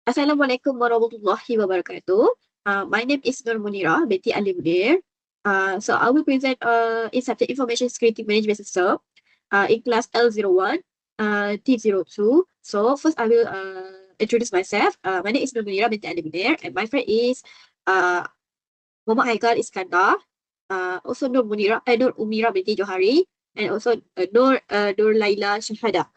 Assalamualaikum warahmatullahi wabarakatuh. My name is Nur Munira binti Ali Munir. So I will present in subject information security management system in class L01, T02. So first I will introduce myself. My name is Nur Munira binti Ali Munir and my friend is uh, Muhammad Haikal Iskandar. Also Nur Umira binti Johari and also Nur Laila Shahada.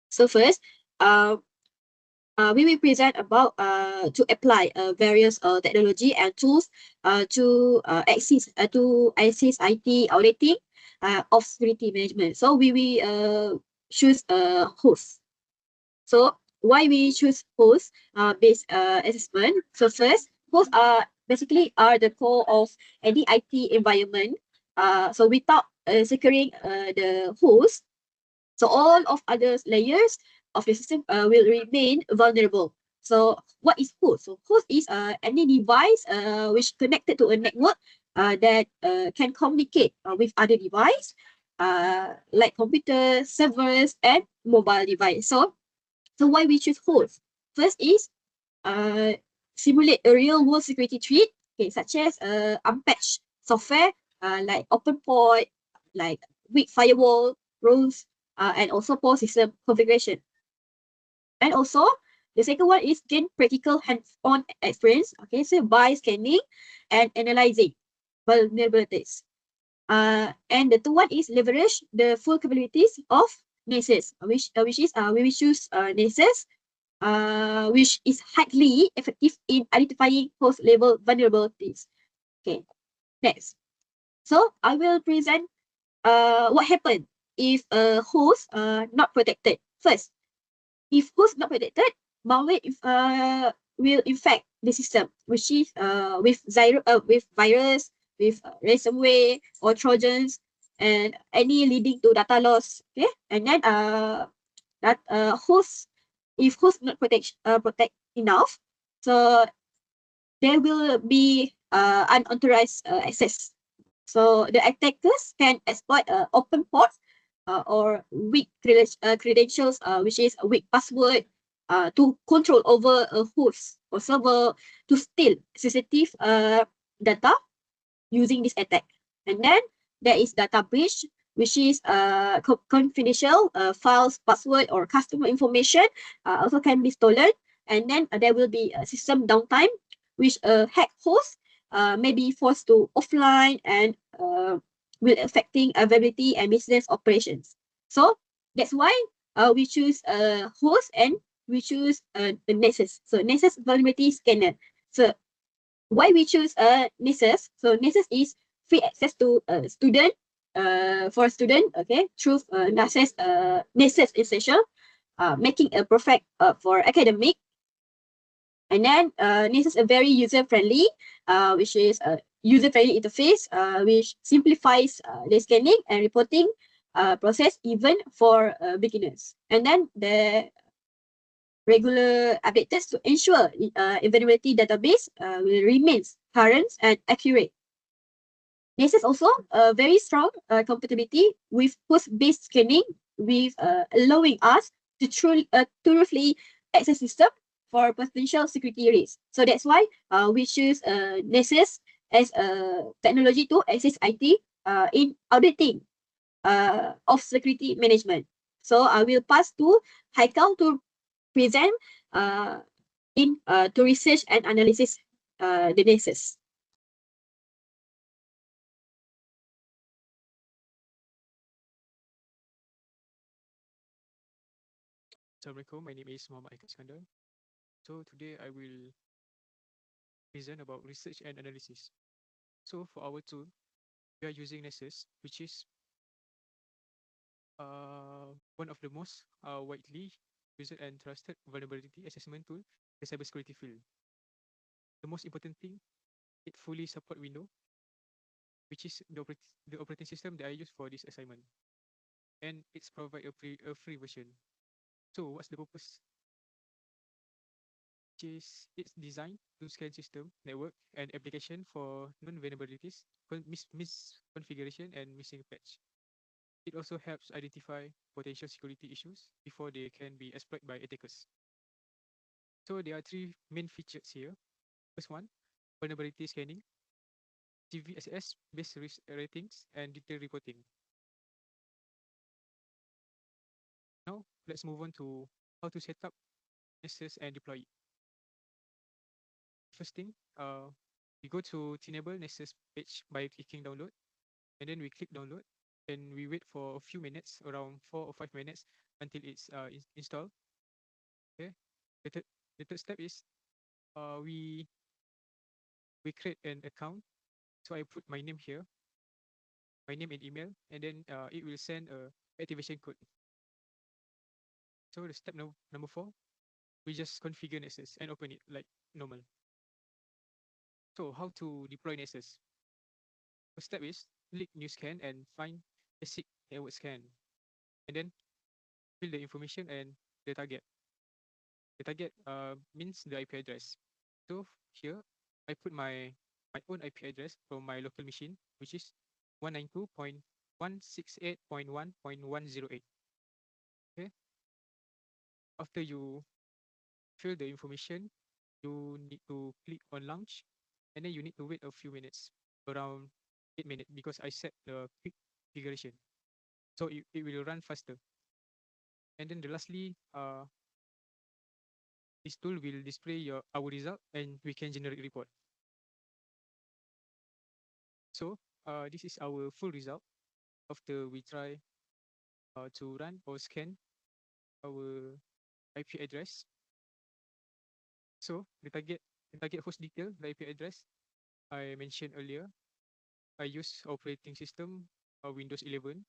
So first, uh, we will present about to apply various technology and tools to assist IT auditing of security management. So we will choose a host. So why we choose host based assessment? So first, hosts are basically are the core of any IT environment. So without securing the host, so all of other layers of the system will remain vulnerable. So what is host? So host is any device which connected to a network that can communicate with other device like computers, servers, and mobile device. So why we choose host? First is uh, simulate a real world security threat, okay, such as unpatched software like OpenPort, like weak firewall rules, and also poor system configuration. And also, the second one is gain practical hands-on experience, okay, so by scanning and analyzing vulnerabilities. And the third one is leverage the full capabilities of Nessus, which is we will choose Nessus which is highly effective in identifying host-level vulnerabilities. Okay, next. So I will present what happened if a host not protected. First, if host not protected, malware will infect the system, which is with virus, with ransomware or trojans, and any leading to data loss. Okay, and then that host if host not protect enough, so there will be unauthorized access. So the attackers can exploit open ports or weak credentials, which is a weak password, to control over a host or server to steal sensitive data using this attack. And then there is data breach, which is confidential files, password, or customer information also can be stolen. And then there will be a system downtime, which a hack host may be forced to offline and will affecting availability and business operations. So that's why we choose a host and we choose the Nessus. So Nessus vulnerability scanner. So why we choose Nessus? So Nessus is free access to a student for a student, okay, through Nessus essential, making a perfect for academic. And then Nessus is a very user friendly, which is a user friendly interface, which simplifies the scanning and reporting process even for beginners. And then the regular updates to ensure availability database will remain current and accurate. This is also a very strong compatibility with host-based scanning, with allowing us to truly access system for potential security risks. So that's why we choose Nessus as a technology to access IT in auditing of security management. So I will pass to Haikal to present uh, to research and analysis the Nessus. Assalamualaikum, my name is Muhammad Iskandar. So today I will present about research and analysis. So for our tool, we are using Nessus, which is one of the most widely used and trusted vulnerability assessment tool in the cybersecurity field. The most important thing, it fully support Windows, which is the operating system that I use for this assignment, and it's provide a free version. So what's the purpose? Which is it's designed to scan system, network, and application for known vulnerabilities, misconfiguration, and missing patch. It also helps identify potential security issues before they can be exploited by attackers. So there are three main features here. First one, vulnerability scanning, CVSS based risk ratings, and detailed reporting. Now let's move on to how to set up Nessus and deploy it. First thing, we go to Tenable Nessus page by clicking download, and then we click download, and we wait for a few minutes, around 4 or 5 minutes, until it's installed. Okay. The third step is we create an account. So I put my name here, my name and email, and then it will send a activation code. So the step number 4, we just configure Nessus and open it like normal. So how to deploy Nessus? First step is click new scan and find basic network scan, and then fill the information and the target. The target means the IP address. So here I put my own IP address from my local machine, which is 192.168.1.108. Okay. After you fill the information, you need to click on launch, and then you need to wait a few minutes, around 8 minutes, because I set the quick configuration, so it will run faster. And then lastly, this tool will display our result, and we can generate report. So this is our full result after we try to run or scan our IP address. So the target host detail, the IP address I mentioned earlier. I use operating system Windows 11.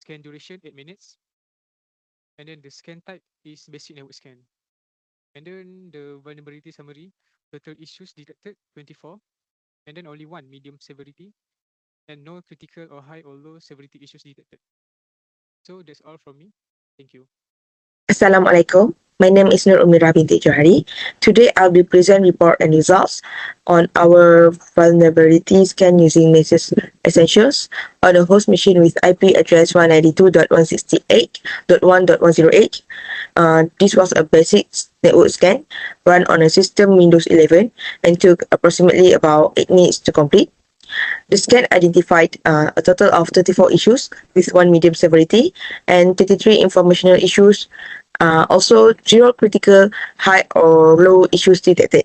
Scan duration 8 minutes, and then the scan type is basic network scan. And then the vulnerability summary: total issues detected 24, and then only one medium severity, and no critical or high or low severity issues detected. So that's all from me. Thank you. Assalamualaikum. My name is Nur Umira binti Johari. Today I'll be present report and results on our vulnerability scan using Nessus Essentials on a host machine with IP address 192.168.1.108. This was a basic network scan run on a system Windows 11 and took approximately about 8 minutes to complete. The scan identified a total of 34 issues with one medium severity and 33 informational issues. Also, zero critical, high, or low issues detected.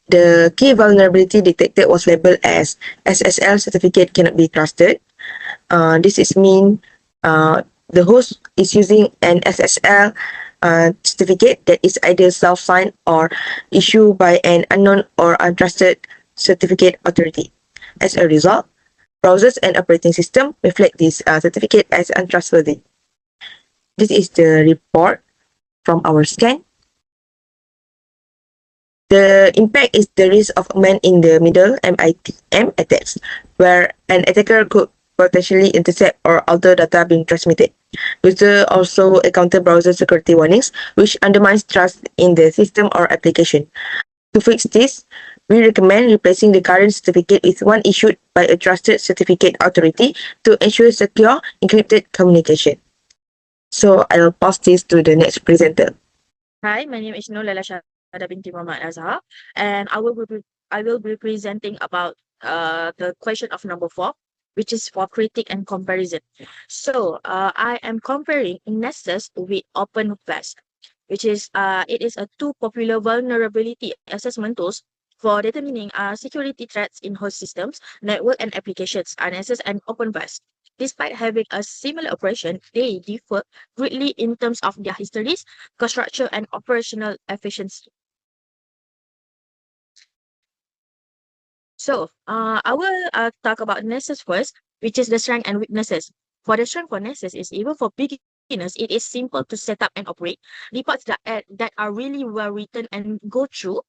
The key vulnerability detected was labeled as SSL certificate cannot be trusted. This is mean the host is using an SSL certificate that is either self-signed or issued by an unknown or untrusted certificate authority. As a result, browsers and operating system reflect this certificate as untrustworthy. This is the report from our scan. The impact is the risk of man in the middle (MITM) attacks, where an attacker could potentially intercept or alter data being transmitted. Users also encounter browser security warnings, which undermines trust in the system or application. To fix this, we recommend replacing the current certificate with one issued by a trusted certificate authority to ensure secure, encrypted communication. So I'll pass this to the next presenter. Hi, my name is Nolala Shahada binti Muhammad Azhar, and I will be presenting about the question of number 4, which is for critique and comparison. So I am comparing Nessus with OpenVest, which is it is a two popular vulnerability assessment tools for determining security threats in host systems, network, and applications, Nessus and OpenVest. Despite having a similar operation, they differ greatly in terms of their histories, cost structure, and operational efficiency. So, I will talk about Nessus first, which is the strength and weaknesses. For the strength for Nessus is even for beginners, it is simple to set up and operate. Reports that are really well written and go through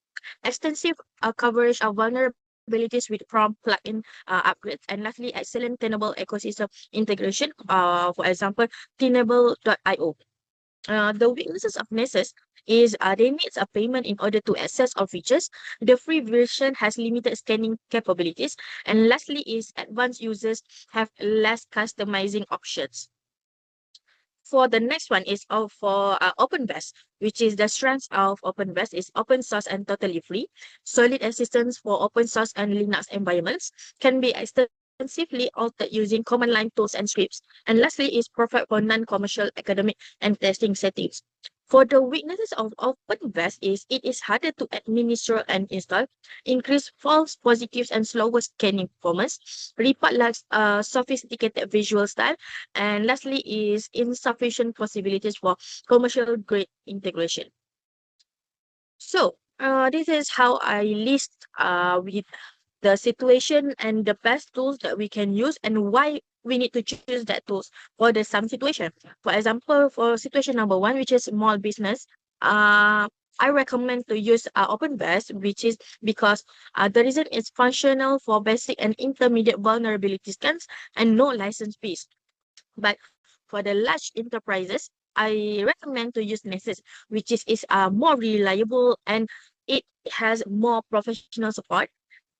extensive coverage of vulnerabilities with prompt plugin upgrades, and lastly, excellent Tenable ecosystem integration. For example, Tenable.io. The weaknesses of Nessus is they need a payment in order to access all features. The free version has limited scanning capabilities. And lastly is advanced users have less customizing options. For the next one is for OpenVest, which is the strength of OpenVest is open source and totally free. Solid assistance for open source and Linux environments can be extensively altered using command line tools and scripts. And lastly, is perfect for non-commercial, academic, and testing settings. For the weaknesses of OpenVest is it is harder to administer and install, increased false positives and slower scanning performance, report lacks sophisticated visual style, and lastly is insufficient possibilities for commercial grade integration. So this is how I list with the situation and the best tools that we can use and why we need to choose that tools for the some situation. For example, for situation number one, which is small business, I recommend to use OpenVest, which is because the reason it's functional for basic and intermediate vulnerability scans and no license fees. But for the large enterprises, I recommend to use Nessus, which is more reliable and it has more professional support.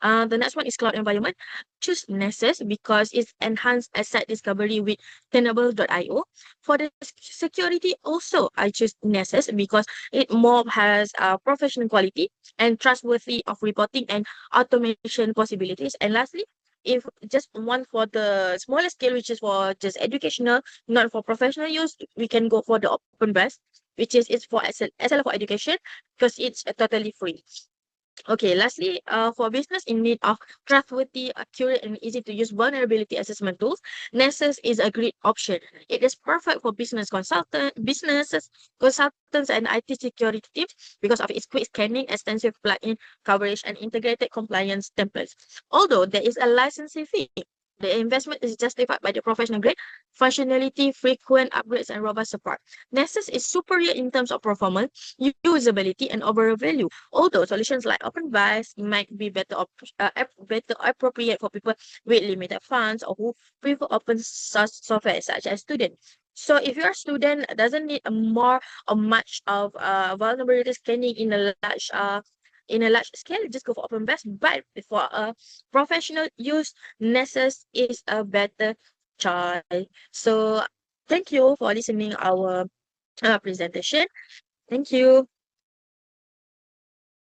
The next one is cloud environment. Choose Nessus because it's enhanced asset discovery with Tenable.io. For the security, also I choose Nessus because it more has professional quality and trustworthy of reporting and automation possibilities. And lastly, if just one for the smaller scale, which is for just educational, not for professional use, we can go for the OpenVest, which is it's for SL for education because it's totally free. Okay, lastly, for business in need of trustworthy, accurate, and easy to use vulnerability assessment tools, Nessus is a great option. It is perfect for businesses, consultants, and IT security teams because of its quick scanning, extensive plugin coverage, and integrated compliance templates. Although there is a licensing fee, the investment is justified by the professional grade, functionality, frequent upgrades, and robust support. Nessus is superior in terms of performance, usability, and overall value. Although solutions like OpenVest might be better appropriate for people with limited funds or who prefer open source software such as students. So if you're a student doesn't need a more or much of vulnerability scanning in a large scale, just go for OpenVest. But for a professional use, Nessus is a better choice. So thank you for listening our presentation. Thank you.